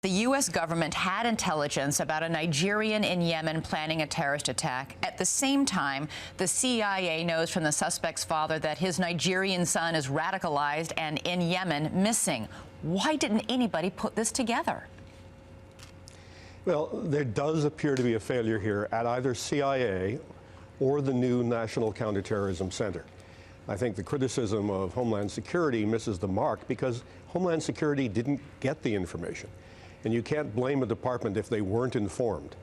The U.S. government had intelligence about a Nigerian in Yemen planning a terrorist attack. At the same time, the CIA knows from the suspect's father that his Nigerian son is radicalized and in Yemen missing. Why didn't anybody put this together? Well, there does appear to be a failure here at either CIA or the new National Counterterrorism Center. I think the criticism of Homeland Security misses the mark because Homeland Security didn't get the information. And you can't blame a department if they weren't informed.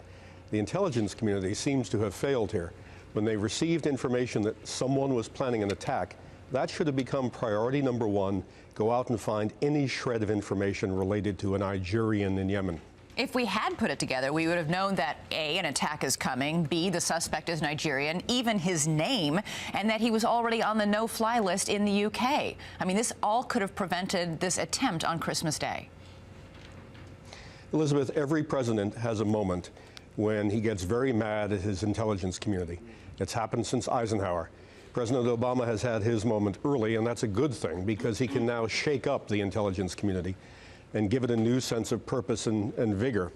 The intelligence community seems to have failed here. When they received information that someone was planning an attack, that should have become priority number one. Go out and find any shred of information related to a Nigerian in Yemen. If we had put it together, we would have known that A, an attack is coming, B, the suspect is Nigerian, even his name, and that he was already on the no-fly list in the UK. I mean, this all could have prevented this attempt on Christmas Day. Elizabeth, every president has a moment when he gets very mad at his intelligence community. It's happened since Eisenhower. President Obama has had his moment early, and that's a good thing because he can now shake up the intelligence community and give it a new sense of purpose and vigor.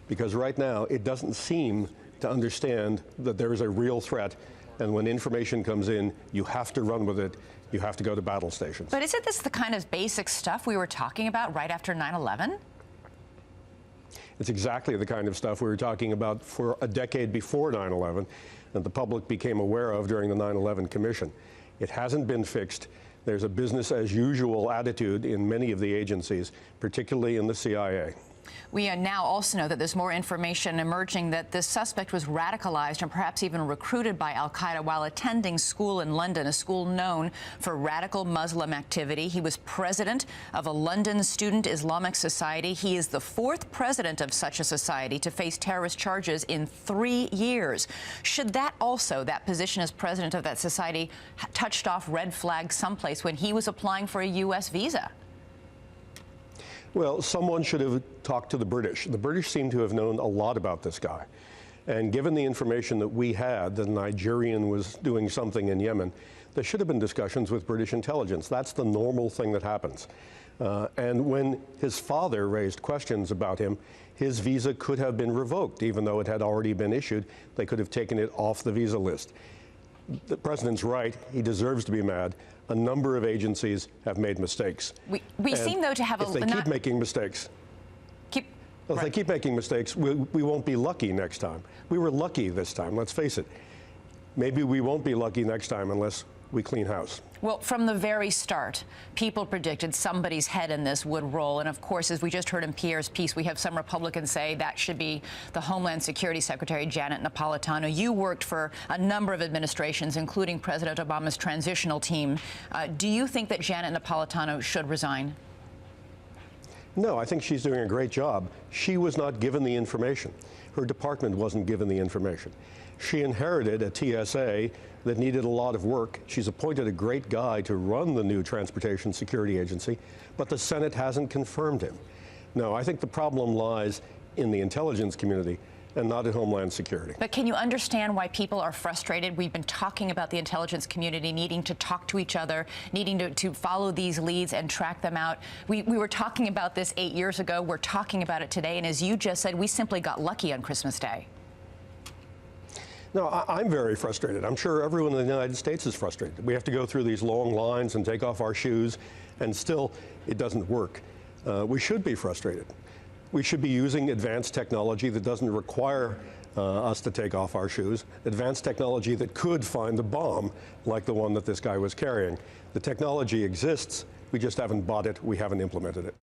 Because right now, it doesn't seem to understand that there is a real threat, and when information comes in, you have to run with it. You have to go to battle stations. But isn't this the kind of basic stuff we were talking about right after 9/11? It's exactly the kind of stuff we were talking about for a decade before 9/11 that the public became aware of during the 9/11 Commission. It hasn't been fixed. There's a business-as-usual attitude in many of the agencies, particularly in the CIA. We now also know that there's more information emerging that this suspect was radicalized and perhaps even recruited by al-Qaeda while attending school in London, a school known for radical Muslim activity. He was president of a London student Islamic society. He is the fourth president of such a society to face terrorist charges in 3 years. Should that also, that position as president of that society, touched off red flags someplace when he was applying for a U.S. visa? Well, someone should have talked to the British. The British seem to have known a lot about this guy. And given the information that we had, that a Nigerian was doing something in Yemen, there should have been discussions with British intelligence. That's the normal thing that happens. And when his father raised questions about him, his visa could have been revoked, even though it had already been issued. They could have taken it off the visa list. The president's right. He deserves to be mad. A number of agencies have made mistakes. We seem, though, to have if they keep making mistakes, if they keep making mistakes, we won't be lucky next time. We were lucky this time, let's face it. Maybe we won't be lucky next time unless we clean house. Well, from the very start, people predicted somebody's head in this would roll. And of course, as we just heard in Pierre's piece, we have some Republicans say that should be the Homeland Security Secretary, Janet Napolitano. You worked for a number of administrations, including President Obama's transitional team. Do you think that Janet Napolitano should resign? No, I think she's doing a great job. She was not given the information. Her department wasn't given the information. She inherited a TSA that needed a lot of work. She's appointed a great guy to run the new Transportation Security Agency, but the Senate hasn't confirmed him. No, I think the problem lies in the intelligence community and not at Homeland Security. But can you understand why people are frustrated? We've been talking about the intelligence community needing to talk to each other, needing to follow these leads and track them out. We were talking about this 8 years ago. We're talking about it today. And as you just said, we simply got lucky on Christmas Day. No, I'm very frustrated. I'm sure everyone in the United States is frustrated. We have to go through these long lines and take off our shoes, and still it doesn't work. We should be frustrated. We should be using advanced technology that doesn't require us to take off our shoes, advanced technology that could find the bomb like the one that this guy was carrying. The technology exists. We just haven't bought it. We haven't implemented it.